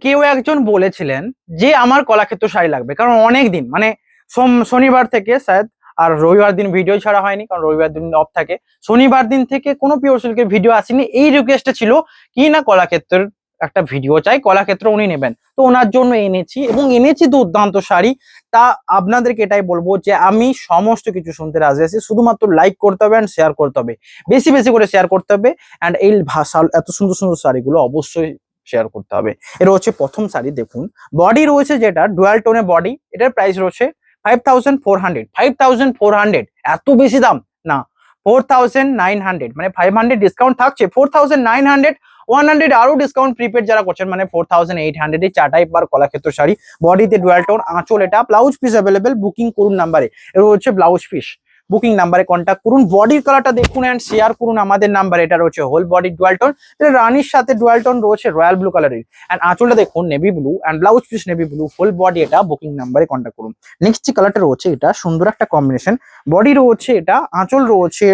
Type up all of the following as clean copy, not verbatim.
কেউ একজন বলেছিলেন যে আমার কলাক্ষেত্র শাড়ি লাগবে, কারণ অনেক দিন মানে শনিবার থেকে শায়দ, আর রবিবার দিন ভিডিও ছাড়া হয়নি কারণ রবিবার দিন অফ থাকে। শনিবার দিন থেকে কোনো পিওর সিল্কের ভিডিও আসেনি। এই রিকোয়েস্টটা ছিল কি না কলাক্ষেত্রের একটা ভিডিও চাই, কলাক্ষেত্র উনি নেবেন, তো ওনার জন্য এনেছি এবং এনেছি দুর্দান্ত শাড়ি। তা আপনাদেরকে এটাই বলবো যে আমি সমস্ত কিছু শুনতে রাজি আছি, শুধুমাত্র লাইক করতে হবে অ্যান্ড শেয়ার করতে হবে, বেশি বেশি করে শেয়ার করতে হবে। অ্যান্ড এই ভাষা এত সুন্দর সুন্দর শাড়িগুলো অবশ্যই শেয়ার করতে হবে। এটা হচ্ছে প্রথম শাড়ি, দেখুন বডি রয়েছে যেটা ডুয়াল টোনে বডি, এটার প্রাইস রয়েছে 5400। 5400 এত বেশি দাম না, 4900, মানে 500 ডিসকাউন্ট থাকছে, 4900, 100 আরো ডিসকাউন্ট প্রিপেড যারা করছেন মানে 4800 এ চাটাই পার কলাক্ষেত্র শাড়ি। বডিতে ডুয়াল টোন, আঁচল এটা, ব্লাউজ পিস অ্যাভেলেবেল, বুকিং করুন নাম্বারে, এটা হচ্ছে ব্লাউজ পিস, বুকিং নাম্বারে কন্ট্যাক্ট করুন। বডির কালারটা দেখুন এন্ড শেয়ার করুন আমাদের নাম্বার। এটা রয়েছে হোল বডি ডুয়াল টোন, এটা রানীর সাথে ডুয়াল টোন রয়েছে রয়্যাল ব্লু কালারের, এন্ড আঁচলটা দেখুন navy blue and blouse piece navy blue, whole body এটা, বুকিং নাম্বারে কন্ট্যাক্ট করুন। নেক্সট যে কালারটা রয়েছে এটা সুন্দর একটা কম্বিনেশন, বডি রয়েছে এটা, আঁচল রয়েছে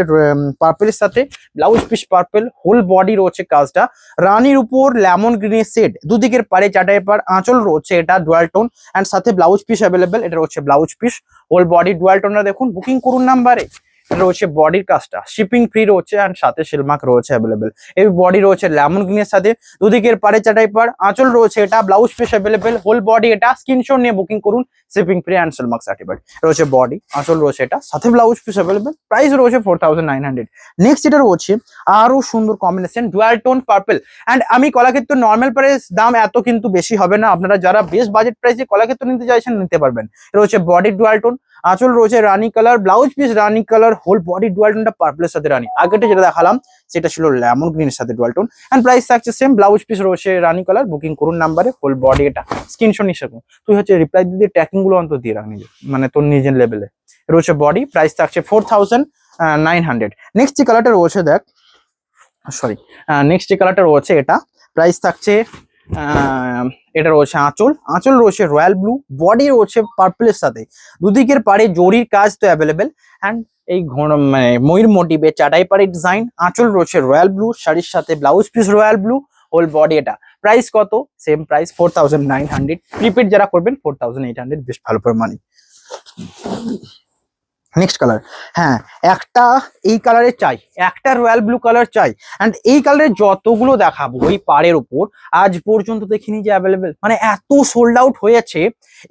পার্পেলের সাথে, blouse piece purple, whole body রয়েছে কাজটা রানীর উপর লেমন গ্রিনের শেড, দুদিকের পারে চাটাই পার, আঁচল রয়েছে এটা ডুয়াল টোন এন্ড সাথে ব্লাউজ পিস অ্যাভেলেবেল, এটা রয়েছে blouse piece, whole body dual টোনটা দেখুন, বুকিং করুন নাম্বারে। এটা রয়েছে বডির কাজটা, শিপিং ফ্রি রয়েছে এন্ড সাথে সিলমার্ক রয়েছে অ্যাভেলেবেল। এই বডি রয়েছে লেমন গ্রিনের সাথে, দুদিকের পারে চাটাই পার, আঁচল রয়েছে এটা, blouse piece available, whole body এটা, স্ক্রিনশট নিয়ে বুকিং করুন, shipping free and silk mark certified. রয়েছে বডি, আঁচল রয়েছে এটা, সাথে ব্লাউজ পিস অ্যাভেলেবেল, প্রাইস রয়েছে 4900। নেক্সট এটা রয়েছে আরো সুন্দর combination dual tone purple, and আমি কলাক্ষেত্র নর্মাল প্রাইস দাম এত কিন্তু বেশি হবে না, আপনারা যারা বেস্ট বাজেট প্রাইসে কলাক্ষেত্র নিতে চাইছেন নিতে পারবেন। রয়েছে বডি ডুয়াল টোন, আঁচল রয়েছে রানী কালার, ব্লাউজ পিস রানী কালার, হোল বডি ডুয়াল টোনটা পার্পলের সাথে রানী, আগেটা যেটা দেখালাম সেটা ছিল লেমন গ্রিনের সাথে ডুয়াল টোন, এন্ড প্রাইস থাকছে সেম, ব্লাউজ পিস রয়েছে রানী কালার, বুকিং করুন নাম্বারে, হোল বডি এটা, স্ক্রিনশট নিয়ে রাখুন। তুই হচ্ছে রিপ্লাই দিয়ে ট্র্যাকিং গুলো অন্তত দিয়ে রাখ নিজে, মানে তোর নিজের লেভেলে। রয়েছে বডি, প্রাইস থাকছে 4900। নেক্সট যে কালারটা রয়েছে দেখ, সরি, নেক্সট যে কালারটা রয়েছে এটা প্রাইস থাকছে এটা রয়েছে আঁচল রয়েছে রয়্যাল ব্লু, বডি রয়েছে পার্পলের সাথে, দুদিকের পাড়ে জরির কাজ তো অ্যাভেলেবেল, অ্যান্ড এই ঘন মানে ময়ূর মোটিভে চাটাই পাড়ে ডিজাইন, আঁচল রয়েছে রয়্যাল ব্লু, শাড়ির সাথে blouse piece royal blue, whole body এটা। প্রাইস কত? সেম প্রাইস 4900, প্রিপেড যারা করবেন 4800, বেশ ভালো পর মানি। নেক্সট কালার, হ্যাঁ একটা এই কালারের চাই, একটা রয়্যাল ব্লু কালার চাই, এন্ড এই কালারের যতগুলো দেখাবো ওই পাড়ের উপর আজ পর্যন্ত দেখিনি যে অ্যাভেলেবেল, মানে এত সোল্ড আউট হয়েছে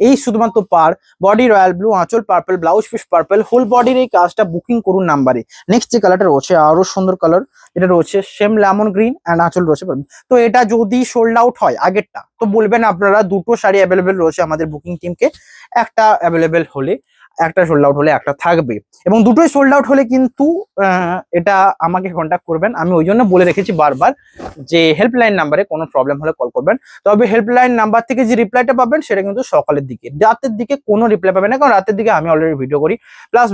এই শুধুমাত্র পার। বডি রয়্যাল ব্লু, আঁচল purple, blouse piece purple, whole বডির এই কাজটা, বুকিং করুন নাম্বারে। নেক্সট যে কালারটা রয়েছে আরো সুন্দর কালার, এটা রয়েছে সেম লেমন গ্রিন এন্ড আঁচল রয়েছে purple। তো এটা যদি সোল্ড আউট হয় আগেরটা তো বলবেন আপনারা, দুটো শাড়ি অ্যাভেলেবেল রয়েছে আমাদের বুকিং টিমকে, একটা অ্যাভেলেবেল হলে একটা সোল্ড আউট হলে একটা থাকবে, এবং দুটোই সোল্ড আউট হলে কিন্তু এটা আমাকে কন্ট্যাক্ট করবেন। আমি ওই জন্য বলে রেখেছি বারবার যে হেল্পলাইন নাম্বারে কোনো প্রবলেম হলে কল করবেন, তবে হেল্পলাইন নাম্বার থেকে যে রিপ্লাইটা পাবেন সেটা কিন্তু সকালের দিকে, রাতের দিকে কোনো রিপ্লাই পাবেন না, কারণ রাতের দিকে আমি অলরেডি ভিডিও করি, প্লাস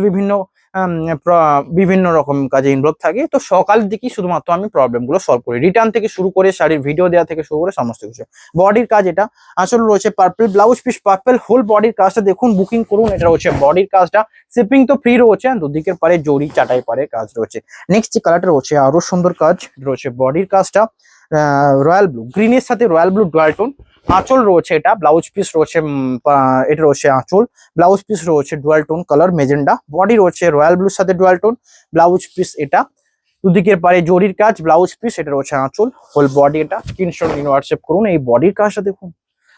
বিভিন্ন রকম কাজে ইনভলভ থাকি। তো সকালের দিকেই শুধুমাত্র আমি প্রবলেমগুলো সলভ করি, রিটার্ন থেকে শুরু করে শাড়ির ভিডিও দেওয়া থেকে শুরু করে সমস্ত কিছু। বডির কাজ এটা, আসলে রয়েছে purple, blouse piece purple, whole বডির কাজটা দেখুন, বুকিং করুন। এটা রয়েছে বডির কাজটা, শিপিং তো ফ্রি রয়েছে, দুদিকের পারে জরি চাটাই পারে কাজ রয়েছে। নেক্সট যে কালারটা রয়েছে আরো সুন্দর কাজ, রয়েছে বডির কাজটা রয়্যাল ব্লু, গ্রিনের সাথে রয়্যাল ব্লু ডুয়াল টোন, আঁচল রয়েছে এটা, ব্লাউজ পিস রয়েছে এটা রয়েছে আঁচল, ব্লাউজ পিস রয়েছে dual tone colour magenta, body রয়েছে রয়্যাল ব্লুর সাথে ডুয়াল টোন, ব্লাউজ পিস এটা, দুদিকের পারে জরির কাজ, ব্লাউজ পিস এটা রয়েছে আঁচল, হোল বডি এটা, স্ক্রিনশট নিয়ে হোয়াটসঅ্যাপ করুন। এই বডির কাজটা দেখুন,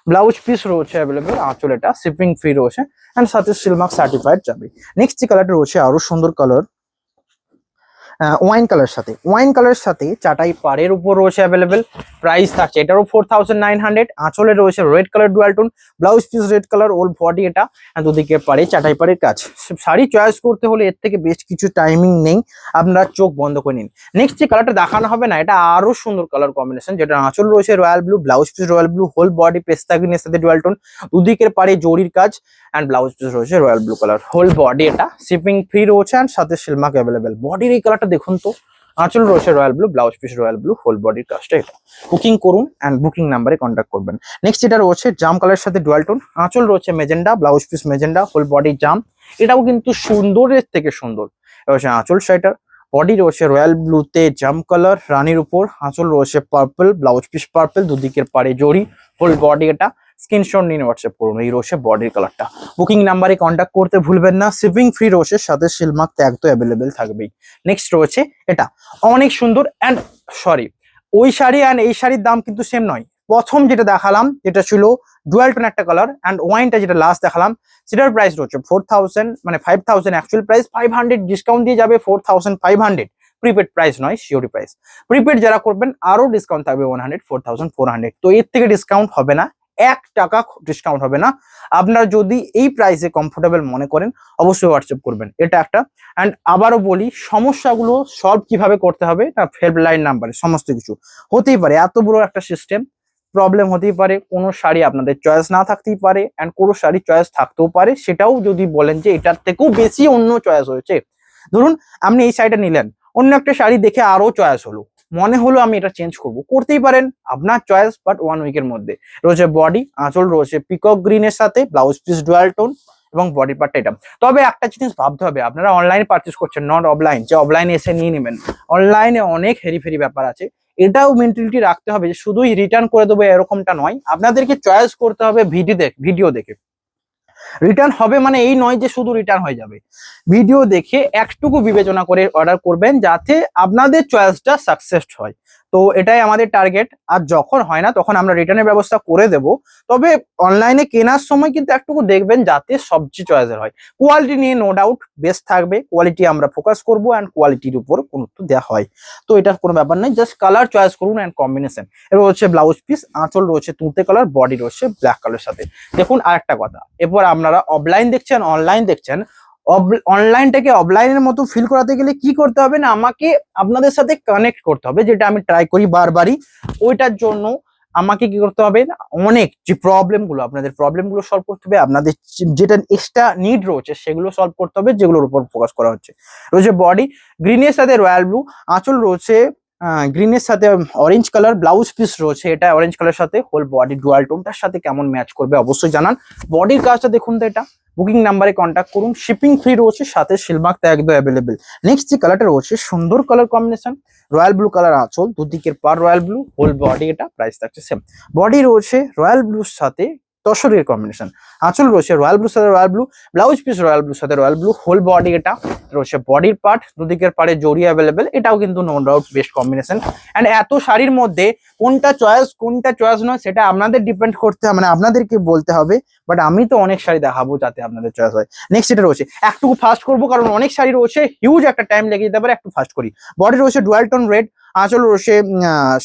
ব্লাউজ পিস রয়েছে অ্যাভেলেবেল, আঁচল এটা, শিপিং ফ্রি রয়েছে এন্ড সাথে সিলমার্ক সার্টিফাইড যাবে। নেক্সট যে কালারটা রয়েছে আরো সুন্দর কালার, ওয়াইন কালারের সাথে চাটাই পাড়ের উপর রয়েছে অ্যাভেলেবেল, প্রাইস থাকছে এটারও 4900। আঁচলে রয়েছে red colour dual tone, blouse piece red colour, ওল বডি এটা, দুদিকে পাড়ে চাটাই পাড়ের কাজ। শাড়ি চয়েস করতে হলে এর থেকে বেশ কিছু টাইমিং নেই, আপনারা চোখ বন্ধ করে নিন। নেক্সট যে কালারটা দেখানো হবে না, এটা আরো সুন্দর কালার কম্বিনেশন, যেটা আঁচল রয়েছে royal blue, blouse piece royal blue, whole body পেস্তা গ্রিনের সাথে ডুয়াল টোন, দুদিকের পাড়ে জরির কাজ এন্ড ব্লাউজ পিস রয়েছে royal blue colour, whole body এটা, শিপিং ফ্রি রয়েছে এন্ড সাথে সিলমার্ক অ্যাভেলেবেল। বডির এই কালারটা দেখুন তো, আঁচল রয়েছে royal blue, blouse piece royal blue, whole বডির কাজটা এটা, বুকিং করুন এন্ড বুকিং নাম্বারে কন্ট্যাক্ট করবেন। নেক্সট যেটা রয়েছে জাম কালারের সাথে ডুয়াল টোন, আঁচল রয়েছে magenta, blouse piece magenta, whole body জাম, এটাও কিন্তু সুন্দরের থেকে সুন্দর। রয়েছে আঁচল শাড়িটার, বডি রয়েছে রয়্যাল ব্লুতে জাম্প কালার রানীর উপর, আঁচল রয়েছে পার্পল, ব্লাউজ পিস পার্পল, দুদিকের পাড়ে জড়ি, ফুল বডি এটা। স্ক্রিনশট নিয়ে হোয়াটসঅ্যাপ করুন। এই রয়েছে বডির কালারটা। বুকিং নাম্বারে কন্ট্যাক্ট করতে ভুলবেন না। শিপিং ফ্রি রয়েছে, সাথে সিলমার্ক ট্যাগ তো অ্যাভেলেবেল থাকবেই। নেক্সট রয়েছে এটা, অনেক সুন্দর অ্যান্ড সরি, ওই শাড়ি অ্যান্ড এই শাড়ির দাম কিন্তু সেম নয়। প্রথম যেটা দেখালাম যেটা ছিল ডুয়াল টোন একটা কালার, অ্যান্ড ওয়াইনটা যেটা লাস্ট দেখালাম সেটার প্রাইস রয়েছে 4000, মানে 5000 অ্যাকচুয়াল প্রাইস, 500 ডিসকাউন্ট দিয়ে যাবে 4500। প্রিপেড প্রাইস নয়, সিওরি প্রাইস। প্রিপেড যারা করবেন আরো ডিসকাউন্ট থাকবে 100, 4400। তো এর থেকে ডিসকাউন্ট হবে না, 1 টাকা ডিসকাউন্ট হবে না। আপনারা যদি এই প্রাইসে কমফোর্টেবল মনে করেন অবশ্যই হোয়াটসঅ্যাপ করবেন। এটা একটা। অ্যান্ড আবারও বলি, সমস্যাগুলো সলভ কিভাবে করতে হবে না, হেল্পলাইন নাম্বারে সমস্ত কিছু হতেই পারে। এত বড় একটা সিস্টেম, প্রবলেম হতেই পারে, কোনো শাড়ি আপনাদের চয়েস না থাকতেই পারে, অ্যান্ড কোনো শাড়ি চয়েস থাকতেও পারে। সেটাও যদি বলেন যে এটার থেকেও বেশি অন্য চয়েস হয়েছে, ধরুন আপনি এই শাড়িটা নিলেন, অন্য একটা শাড়ি দেখে আরো চয়েস হলো, মনে হলো আমি এটা চেঞ্জ করবো, করতেই পারেন, আপনার চয়েস। বাট 1 উইকের মধ্যে রয়েছে বডি, আঁচল রয়েছে পিকক গ্রিনের সাথে, ব্লাউজ পিস ডুয়াল টোন এবং বডি পার্টটা এটা। তবে একটা জিনিস ভাবতে হবে, আপনারা অনলাইনে পারচেস করছেন, নট অফলাইন, যে অফলাইনে এসে নিয়ে নেবেন। অনলাইনে অনেক হেরিফেরি ব্যাপার আছে, এটাও মেন্টালিটি রাখতে হবে যে শুধুই রিটার্ন করে দেবো এরকমটা নয়। আপনাদেরকে চয়েস করতে হবে ভিডিও দেখে। রিটার্ন হবে মানে এই নয় যে শুধু রিটার্ন হয়ে যাবে। ভিডিও দেখে একটুকু বিবেচনা করে অর্ডার করবেন, যাতে আপনাদের চয়েসটা সাকসেস হয়। তো এটাই আমাদের টার্গেট। আর যখন হয় না তখন আমরা রিটার্নের ব্যবস্থা করে দেব। তবে অনলাইনে কেনার সময় কিন্তু একটুকু দেখবেন যাতে সবচেয়ে চয়েসের হয়। কোয়ালিটি নিয়ে নো ডাউট বেস্ট থাকবে, কোয়ালিটি আমরা ফোকাস করবো, অ্যান্ড কোয়ালিটির উপর গুরুত্ব দেওয়া হয়। তো এটার কোনো ব্যাপার নেই, জাস্ট কালার চয়েস করুন অ্যান্ড কম্বিনেশন। এবার হচ্ছে ব্লাউজ পিস, আঁচল রয়েছে তুঁতে কালার, বডি রয়েছে ব্ল্যাক কালার সাথে। দেখুন আরেকটা কথা, এরপর আপনারা অফলাইন দেখছেন অনলাইন দেখছেন, অনলাইনটাকে অফলাইনের মতো ফিল করাতে গেলে কি করতে হবে না, আমাকে আপনাদের সাথে কানেক্ট করতে হবে, যেটা আমি ট্রাই করি বারবারই। ওইটার জন্য আমাকে কি করতে হবে না, অনেক যে প্রবলেমগুলো, আপনাদের প্রবলেমগুলো সলভ করতে হবে, আপনাদের যেটা এক্সট্রা নিড রয়েছে সেগুলো সলভ করতে হবে, যেগুলোর উপর ফোকাস করা হচ্ছে। রয়েছে বডি গ্রিনের সাথে রয়্যাল ব্লু, আঁচল রয়েছে গ্রিনের সাথে অরেঞ্জ কালার, ব্লাউজ পিস রয়েছে এটা অরেঞ্জ কালার সাথে, হোল বডি ডুয়াল টোনটার সাথে কেমন ম্যাচ করবে অবশ্যই জানান। বডির কাজটা দেখুন তো এটা। বুকিং নাম্বারে কন্ট্যাক্ট করুন। শিপিং ফ্রি রয়েছে, সাথে সিলমার্ক ট্যাগ তো অ্যাভেলেবেল। নেক্সট যে কালারটা রয়েছে সুন্দর colour combination, royal blue colour আঁচল, দুদিকের পার রয়্যাল ব্লু, হোল বডি এটা, প্রাইস থাকছে সেম। বডি রয়েছে রয়্যাল ব্লুর সাথে তসরের কম্বিনেশন, আঁচল রয়েছে রয়্যাল ব্লুর সাথে royal blue, blouse piece royal ব্লুর সাথে রয়্যাল ব্লু, হোল বডি এটা রয়েছে বডির পার্ট, দুদিকের পাড়ে জড়ি অ্যাভেলেবেল। এটাও কিন্তু no doubt best combination. And এত শাড়ির মধ্যে কোনটা চয়েস নয় সেটা আপনাদের ডিপেন্ড করতে হবে, মানে আপনাদেরকে বলতে হবে। বাট আমি তো অনেক শাড়ি দেখাবো যাতে আপনাদের চয়েস হয়। নেক্সট এটা রয়েছে, একটু ফাস্ট করবো কারণ অনেক শাড়ি রয়েছে, হিউজ একটা টাইম লেগে যেতে পারে, একটু ফাস্ট করি। বডি রয়েছে ডুয়াল টোন রেড, আঁচল রয়েছে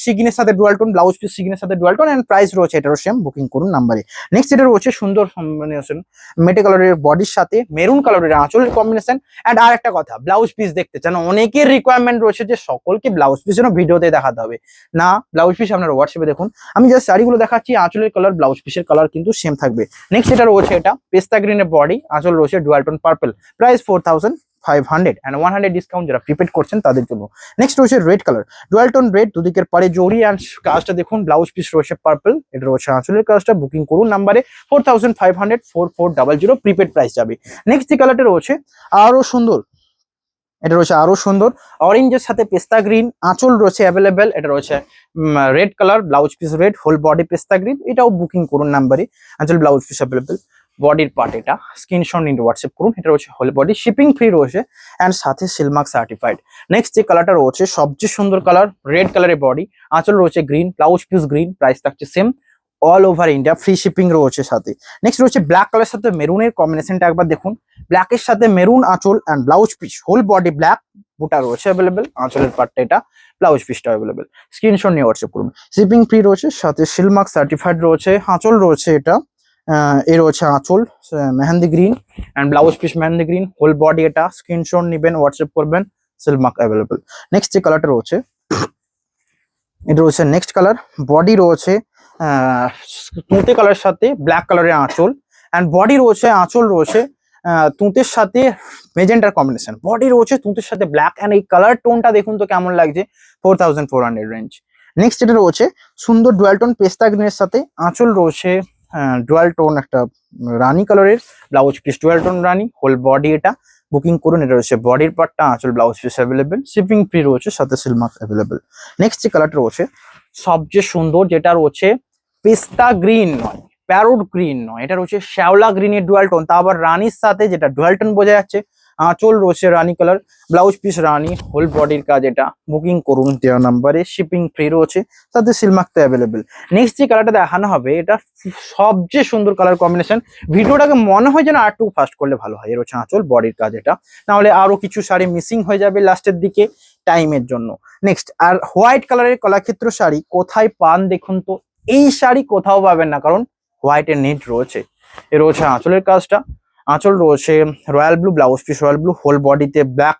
সিগিনের সাথে ডুয়াল টোন, ব্লাউজ পিস সিগিনের সাথে ডুয়াল টোন, এন্ড প্রাইস রয়েছে এটারও সেম। বুকিং করুন নাম্বারে। নেক্সট এটা রয়েছে সুন্দর কম্বিনেশন, মেটে কালারের বডির সাথে মেরুন কালারের আঁচলের কম্বিনেশন। এন্ড আর একটা কথা, ব্লাউজ পিস দেখতে চান, অনেকের রিকোয়ারমেন্ট রয়েছে যে সকলকে ব্লাউজ পিস যেন ভিডিওতে দেখাতে হবে না, ব্লাউজ পিস আপনারা হোয়াটসঅ্যাপে দেখুন। আমি জাস্ট শাড়িগুলো দেখাচ্ছি, আঁচলের কালার ব্লাউজ পিসের কালার কিন্তু সেম থাকবে। নেক্সট এটা রয়েছে এটা পেস্তা গ্রিনের বডি, আঁচল রয়েছে dual tone purple, price 4500 and 100 discount যারা প্রিপেড করছেন তাদের জন্য। নেক্সট রয়েছে red colour, dual tone red, দুদিকের পাড়ে জড়ি, অ্যান্ড কাজটা দেখুন, ব্লাউজ পিস রয়েছে পার্পল, এটা রয়েছে আঁচলের কাজটা। বুকিং করুন নাম্বারে 4500 4400, প্রিপেড প্রাইস যাবে। নেক্সট যে কালারটা রয়েছে আরো সুন্দর, এটা রয়েছে আরো সুন্দর অরেঞ্জের সাথে পেস্তা গ্রিন, আঁচল রয়েছে অ্যাভেলেবেল, এটা রয়েছে red colour, blouse piece red, whole body পেস্তা গ্রিন। এটাও বুকিং করুন নাম্বারে, আঁচল ব্লাউজ পিস অ্যাভেলেবেল, বডির পার্ট এটা স্ক্রিনশট নিয়ে হোয়াটসঅ্যাপ করুন। এটা রয়েছে হোল বডি, শিপিং ফ্রি রয়েছে, অ্যান্ড সাথে সিলমার্ক সার্টিফাইড। নেক্সট যে কালারটা রয়েছে সবচেয়ে সুন্দর কালার, রেড কালারের বডি, আঁচল রয়েছে green, blouse piece green, price থাকছে same, all over India, free shipping রয়েছে সাথে। নেক্সট রয়েছে ব্ল্যাক কালার সাথে মেরুনের কম্বিনেশনটা একবার দেখুন, ব্ল্যাকের সাথে মেরুন আঁচল and blouse piece, whole body black, বুটা রয়েছে অ্যাভেলেবেল, আঁচলের পার্টটা এটা, ব্লাউজ পিসটা অ্যাভেলেবেল। স্ক্রিনশট নিয়ে হোয়াটসঅ্যাপ করুন। শিপিং ফ্রি রয়েছে, সাথে সিলমার্ক সার্টিফাইড রয়েছে, আঁচল রয়েছে এটা এ রয়েছে আঁচল mehndi green, and blouse piece mehndi green, whole body এটা। স্ক্রিনশট নিবেন, হোয়াটসঅ্যাপ করবেন, সিলমার্ক অ্যাভেলেবেল। নেক্সট যে কালারটা রয়েছে এটা রয়েছে নেক্সট কালার, বডি রয়েছে তুঁতে কালারের সাথে ব্ল্যাক কালারের আঁচল, অ্যান্ড বডি রয়েছে আঁচল রয়েছে তুঁতের সাথে মেজেন্টার কম্বিনেশন, বডি রয়েছে তুঁতের সাথে ব্ল্যাক, অ্যান্ড এই কালার টোনটা দেখুন তো কেমন লাগছে, 4400 রেঞ্জ। নেক্সট এটা রয়েছে সুন্দর ডুয়াল টোন পেস্তা গ্রিনের সাথে, আঁচল রয়েছে ডুয়াল টোন একটা রানী কালারের, ব্লাউজ পিস ডুয়াল টোন রানী, হোল বডি এটা, বুকিং করুন। এটা রয়েছে বডির পার্টটা, আঁচল blouse piece available, shipping free রয়েছে, সাথে সিল মার্ক অ্যাভেলেবেল। নেক্সট যে কালারটা রয়েছে সবচেয়ে সুন্দর, যেটা রয়েছে পেস্তা গ্রিন নয়, প্যারোট গ্রিন নয়, এটা রয়েছে শ্যাওলা গ্রিনের ডুয়াল টোন, তা আবার রানীর সাথে, যেটা ডুয়াল টোন বোঝা যাচ্ছে। আঁচল রয়েছে রানী কালার, ব্লাউজ পিস রানী, হোল বডির কাজ এটা। বুকিং করুন দেওয়া নাম্বারে, শিপিং ফ্রি রয়েছে, সাথে সিল মার্ক অ্যাভেলেবেল। নেক্সট যে কালারটা দেখানো হবে এটা সবচেয়ে সুন্দর কালার কম্বিনেশন, ভিডিওটাকে মনে হয় যেন আরেকটু ফাস্ট করলে ভালো হয়। এর হচ্ছে আঁচল বডির কাজ এটা, নাহলে আরো কিছু শাড়ি মিসিং হয়ে যাবে লাস্টের দিকে টাইমের জন্য। নেক্সট, আর হোয়াইট কালারের কলাক্ষেত্র শাড়ি কোথায় পান দেখুন তো, এই শাড়ি কোথাও পাবেন না, কারণ হোয়াইটের নিট রয়েছে। এর রয়েছে আঁচলের কাজটা, আঁচল রয়েছে royal blue, blouse piece royal blue, whole বডিতে ব্ল্যাক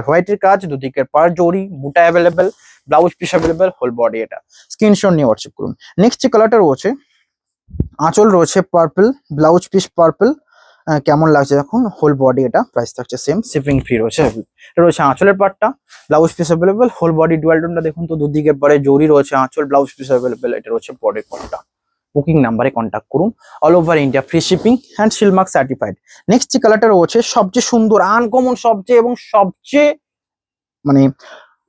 হোয়াইটের কাজ, দুদিকের পার জরি, বুটা available, blouse piece available, whole body এটা। স্ক্রিনশট নিয়ে হোয়াটসঅ্যাপ করুন। নেক্সট যে কালারটা রয়েছে, আঁচল রয়েছে পার্পল, ব্লাউজ পিস পার্পল, কেমন লাগছে এখন, হোল বডি এটা, প্রাইস থাকছে সেম, শিপিং ফ্রি রয়েছে। এটা রয়েছে আঁচলের পার্টটা, blouse piece available, whole body dual টোনটা দেখুন তো, দুদিকে পরে জরি রয়েছে, আঁচল ব্লাউজ পিস অ্যাভেলেবেল, এটা রয়েছে বডির পার্টটা। বুকিং নাম্বারে কন্ট্যাক্ট করুন, all over India free shipping and seal mark certified. Next যে কালারটা রয়েছে সবচেয়ে সুন্দর, আনকমন সবচেয়ে, এবং সবচেয়ে মানে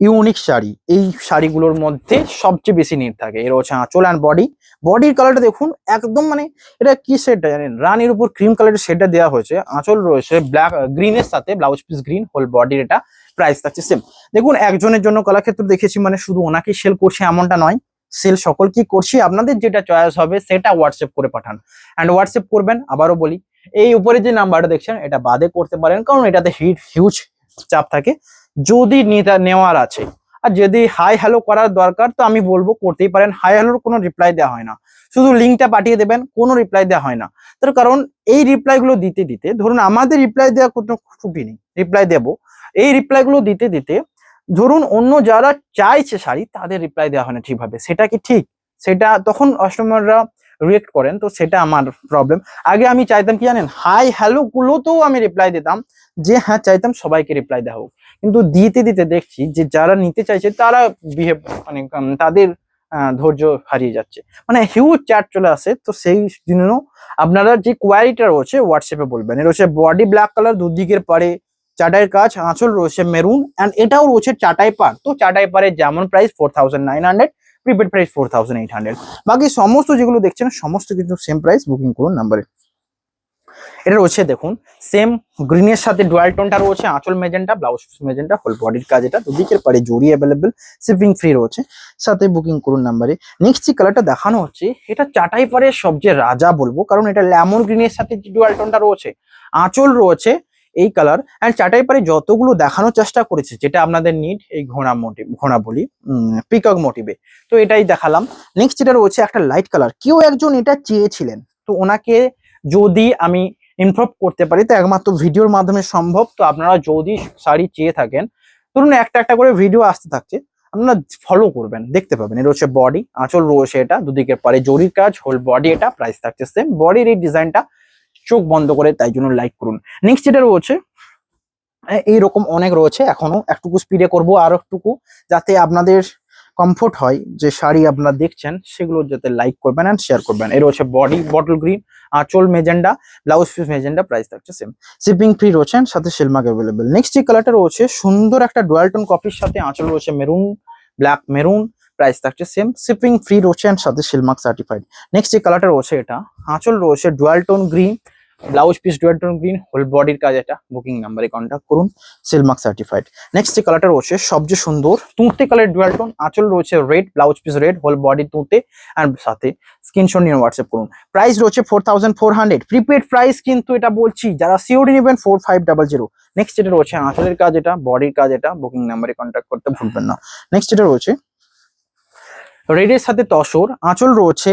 ইউনিক শাড়ি, এই শাড়িগুলোর মধ্যে সবচেয়ে বেশি নিট থাকে। এর হচ্ছে আঁচল অ্যান্ড বডি, বডির কালারটা দেখুন একদম মানে এটা কি শেডটা জানেন, রানীর উপর ক্রিম কালারের শেডটা দেওয়া হয়েছে। আঁচল রয়েছে ব্ল্যাক গ্রিনের সাথে, ব্লাউজ পিস গ্রিন, হোল বডির এটা, প্রাইস থাকছে সেম। দেখুন একজনের জন্য কলাক্ষেত্র দেখেছি মানে শুধু ওনাকে সেল করছে এমনটা নয়, সেল সকল কি করছি, আপনাদের যেটা চয়েস হবে সেটা হোয়াটসঅ্যাপ করে পাঠান। অ্যান্ড হোয়াটসঅ্যাপ করবেন, আবারও বলি এই উপরে যে নাম্বারটা দেখছেন এটা বাদে করতে পারেন, কারণ এটাতে হিউজ চাপ থাকে। যদি নেওয়ার আছে আর যদি হাই হ্যালো করার দরকার, তো আমি বলবো করতেই পারেন। হাই হ্যালোর কোনো রিপ্লাই দেওয়া হয় না, শুধু লিঙ্কটা পাঠিয়ে দেবেন, কোনো রিপ্লাই দেওয়া হয় না। তার কারণ এই রিপ্লাই গুলো দিতে দিতে, ধরুন আমাদের রিপ্লাই দেওয়া কোনো ছুটি নেই, রিপ্লাই দেবো, এই রিপ্লাই গুলো দিতে দিতে ধরুন অন্য যারা চাইছে শাড়ি তাদের রিপ্লাই দেওয়া হয় না ঠিকভাবে, সেটা কি ঠিক? সেটা তখন কাস্টমাররা রিয়েক্ট করেন, তো সেটা আমার প্রবলেম। আগে আমি চাইতাম কি জানেন, হাই হ্যালো গুলোতেও আমি রিপ্লাই দিতাম, যে হ্যাঁ চাইতাম সবাইকে রিপ্লাই দেওয়া হোক, কিন্তু দিতে দিতে দেখছি যে যারা নিতে চাইছে তারা বিহেভ মানে তাদের ধৈর্য হারিয়ে যাচ্ছে, মানে হিউজ চ্যাট চলে আসে। তো সেই জন্য আপনারা যে কোয়ালিটিটা রয়েছে হোয়াটসঅ্যাপে বলবেন। এর হচ্ছে বডি ব্ল্যাক কালার, দুদিকের পারে চাটাইয়ের কাজ, আঁচল রয়েছে মেরুন, অ্যান্ড এটাও রয়েছে চাটাই পার। তো চাটাই পারে যেমন প্রাইস 4900, প্রিপেড প্রাইস 4800। বাকি সমস্ত যেগুলো দেখছেন সমস্ত কিন্তু সেম প্রাইস। বুকিং করুন নাম্বারে। এটা রয়েছে দেখুন সেম গ্রিনের সাথে ডুয়াল টোনটা রয়েছে, আঁচল মেজেন্টা, ব্লাউজ মেজেন্টা, হোল বডির কাজ এটা, দুদিকের পারে জরি অ্যাভেলেবেল, শিপিং ফ্রি রয়েছে, সাথে বুকিং করুন নাম্বারে। নেক্সট যে কালারটা দেখানো হচ্ছে এটা চাটাই পারে সবচেয়ে রাজা বলবো, কারণ এটা লেমন গ্রিনের সাথে যে ডুয়াল টোনটা রয়েছে, আঁচল রয়েছে এই কালার, অ্যান্ড চাটাই পারে যতগুলো দেখানোর চেষ্টা করেছে যেটা আপনাদের নিড, এই ঘোড়া মোটিভ, ঘোড়া বলি পিকক মোটিভে, তো এটাই দেখালাম। নেক্সট যেটা রয়েছে একটা লাইট কালার, কেউ একজন এটা চেয়েছিলেন, তো ওনাকে যদি আমি ইনফর্ম করতে পারি তো একমাত্র ভিডিওর মাধ্যমে সম্ভব। তো আপনারা যদি শাড়ি চেয়ে থাকেন, ধরুন একটা একটা করে ভিডিও আসতে থাকছে, আপনারা ফলো করবেন, দেখতে পাবেন। এটা হচ্ছে বডি, আঁচল রয়েছে এটা, দুদিকের পারে জরির কাজ, হোল বডি এটা, প্রাইস থাকছে সেম। বডির এই ডিজাইনটা চোখ বন্ধ করে, তাই জন্য লাইক করুন। নেক্সট যেটা রয়েছে এইরকম অনেক রয়েছে, এখনো একটুকু স্পিডে করবো আর একটুকু, যাতে আপনাদের কমফোর্ট হয় যে শাড়ি আপনারা দেখছেন সেগুলো যাতে লাইক করবেন অ্যান্ড শেয়ার করবেন। এর হচ্ছে বডি বটল গ্রিন, আঁচল magenta, blouse piece magenta, price থাকছে সেম, শিপিং ফ্রি রয়েছে, সাথে সেলমার্ক অ্যাভেলেবেল। নেক্সট যে কালারটা রয়েছে সুন্দর একটা ডুয়াল টোন কপির সাথে, আঁচল রয়েছে মেরুন, ব্ল্যাক মেরুন, প্রাইস থাকছে সেম, শিপিং ফ্রি রয়েছে, সাথে সেলমার্ক সার্টিফাইড। নেক্সট যে কালারটা রয়েছে এটা, আঁচল রয়েছে dual tone green, blouse piece dual tone green, whole বডির কাজ এটা। বুকিং নাম্বারে কন্ট্যাক্ট করুন, সেলমার্ক সার্টিফাইড। নেক্সট যে কালারটা রয়েছে সবচেয়ে সুন্দর তুঁতে কালার ডুয়াল টোন, আঁচল রয়েছে red, blouse piece red, whole body তুঁতে, আর সাথে স্ক্রিনশট নিয়ে হোয়াটসঅ্যাপ করুন। প্রাইস রয়েছে 4400, প্রিপেড প্রাইস কিন্তু এটা বলছি, যারা সিওডি নেবেন 4500। নেক্সট যেটা রয়েছে আঁচলের কাজ এটা, বডির কাজ এটা, বুকিং নাম্বারে কন্ট্যাক্ট করতে ভুলবেন না। নেক্সট যেটা রয়েছে রেডের সাথে তসর, আঁচল রয়েছে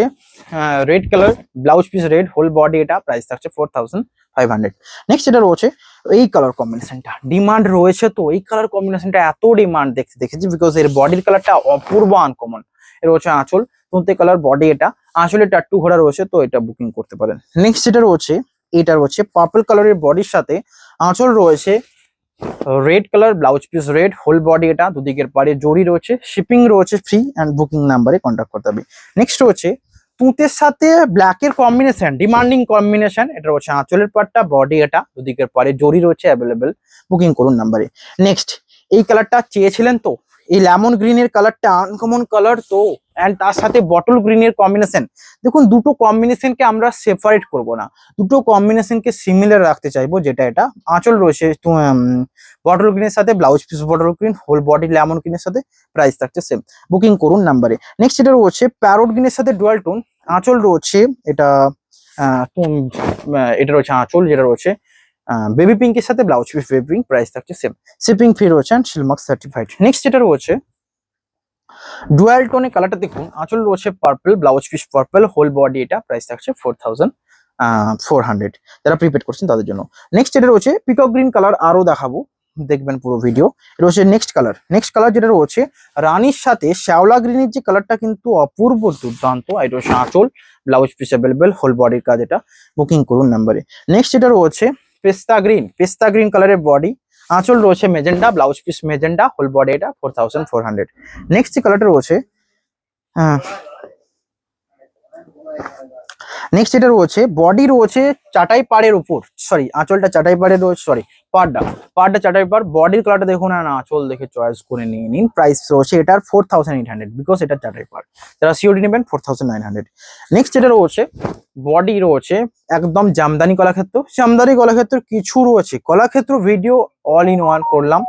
red colour, blouse piece red, whole body এটা, প্রাইস থাকছে 4500। নেক্সট এটা রয়েছে এই কালার কম্বিনেশনটা ডিমান্ড রয়েছে, তো এই কালার কম্বিনেশনটা এত ডিমান্ড দেখেছি বিকজ এর বডির কালারটা অপূর্ব আনকমন। এর হচ্ছে আঁচল তুঁতে কালার, বডি এটা, আঁচলে টাট্টু ঘোড়া রয়েছে, তো এটা বুকিং করতে পারেন। নেক্সট যেটা রয়েছে এটা রয়েছে পার্পল কালারের বডির সাথে, আঁচল রয়েছে red colour, blouse piece red, whole body এটা, দুদিকের পারে জরি রয়েছে, শিপিং রয়েছে ফ্রি, অ্যান্ড বুকিং নাম্বারে কন্ট্যাক্ট করতে হবে। নেক্সট রয়েছে তুঁতের সাথে ব্ল্যাকের কম্বিনেশন, ডিমান্ডিং কম্বিনেশন। এটা হচ্ছে আঁচলের পাটটা, বডি এটা দুদিকের পারে জরি রয়েছে অ্যাভেলেবেল। বুকিং করুন নাম্বারে। নেক্সট এই কালারটা চেয়েছিলেন তো, এই লেমন গ্রিনের কালারটা আনকমন কালার তো, অ্যান্ড তার সাথে বটল গ্রিনের কম্বিনেশন। দেখুন দুটো কম্বিনেশনকে আমরা সেপারেট করব না, দুটো কম্বিনেশনকে সিমিলার রাখতে চাইবো। যেটা এটা আঁচল রয়েছে বটল গ্রিনের সাথে, blouse piece bottle green, whole body lemon গ্রিনের সাথে, প্রাইস থাকছে সেম। বুকিং করুন নাম্বারে। নেক্সট এটা রয়েছে প্যারোট গ্রিনের সাথে ডুয়াল টোন, আঁচল রয়েছে এটা এটা রয়েছে আঁচল, যেটা রয়েছে বেবি পিঙ্কের সাথে blouse piece baby pink, price থাকছে সেম। শিপিং ফ্রি রয়েছে অ্যান্ড সিলমার্ক সার্টিফাইড। নেক্সট যেটা রয়েছে ডুয়াল টোনে কালারটা দেখুন, আঁচল রয়েছে purple, blouse piece purple, whole body এটা, প্রাইস থাকছে 4400 যারা প্রিপেড করছেন তাদের জন্য। নেক্সট যেটা রয়েছে পিকক গ্রিন কালার, আরো দেখাবো, দেখবেন পুরো ভিডিও। এটা হচ্ছে নেক্সট কালার। নেক্সট কালার যেটা রয়েছে রানীর সাথে শ্যাওলা গ্রিনের যে কালারটা কিন্তু অপূর্ব দুর্দান্ত। এটা হচ্ছে আঁচল, ব্লাউজ পিস অ্যাভেলেবেল, হোল বডির কাজ এটা। বুকিং করুন নাম্বারে। নেক্সট যেটা রয়েছে পেস্তা গ্রিন, পেস্তা গ্রিন কালারের বডি, আঁচল রয়েছে magenta, blouse piece magenta, whole body এটা 4400। নেক্সট যে কালারটা রয়েছে নেক্সট এটা রয়েছে বডি রয়েছে চাটাই পাড়ের উপর, সরি আঁচলটা চাটাই পাড়ের রয়েছে, সরি পাড়টা চাটাই পাড়, বডির কালারটা দেখুন না, আঁচল দেখে চয়েস করে নিয়ে নিন। প্রাইস রয়েছে এটার 4800, বিকজ এটা চাটাই পাড়। যারা সিওডি নেবেন 4900। নেক্সট যেটা রয়েছে বডি রয়েছে একদম জামদানি কলাক্ষেত্র, জামদানি কলাক্ষেত্র কিছু রয়েছে, Kalakshetra video all in one করলাম,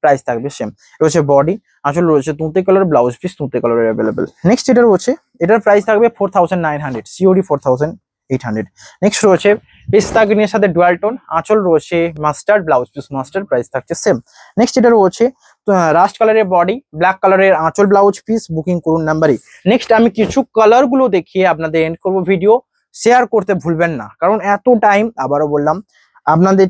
প্রাইস থাকবে সেম। রয়েছে বডি, আঁচল রয়েছে তুঁতে কালার, ব্লাউজ পিস তুঁতে কালারের অ্যাভেলেবেল। নেক্সট যেটা রয়েছে এটার প্রাইস থাকবে 4900, সিওডি 4800। নেক্সট রয়েছে পিস্তা গ্রিনের সাথে ডুয়াল টোন, আঁচল রয়েছে mustard, blouse piece mustard, price থাকছে সেম। নেক্সট যেটা রয়েছে রাস্ট কালারের বডি, ব্ল্যাক কালারের আঁচল, ব্লাউজ পিস। বুকিং করুন নাম্বারে। নেক্সট আমি কিছু কালার গুলো দেখিয়ে আপনাদের এন্ড করবো ভিডিও, শেয়ার করতে ভুলবেন না, কারণ এত টাইম, আবারও বললাম আপনাদের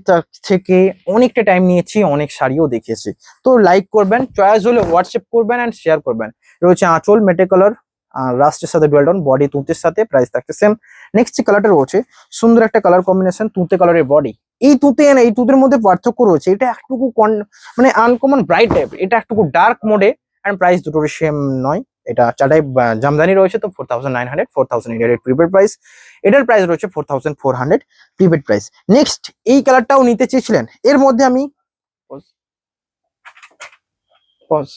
থেকে অনেকটা টাইম নিয়েছি, অনেক শাড়িও দেখিয়েছি। তো লাইক করবেন, চয়েস হলে হোয়াটসঅ্যাপ করবেন অ্যান্ড শেয়ার করবেন। রয়েছে আঁচল মেটে কালার, রাস্টের সাথে ডুয়াল টোন, বডি তুঁতের সাথে, প্রাইস থাকছে সেম। নেক্সট যে কালারটা রয়েছে সুন্দর একটা কালার কম্বিনেশন, তুঁতে কালারের বডি। এই তুঁতের মধ্যে পার্থক্য রয়েছে, এটা একটুকু মানে আনকমন ব্রাইট টাইপ, এটা একটুকু ডার্ক মোডে, অ্যান্ড প্রাইস দুটোর সেম নয়। এটা চাটাই জামদানি রয়েছে তো 4900, 4800 প্রিপেড প্রাইস। এটার প্রাইস রয়েছে 4400 প্রিপেড প্রাইস। নেক্সট এই কালারটাও নিতে চেয়েছিলেন, এর মধ্যে আমি পজ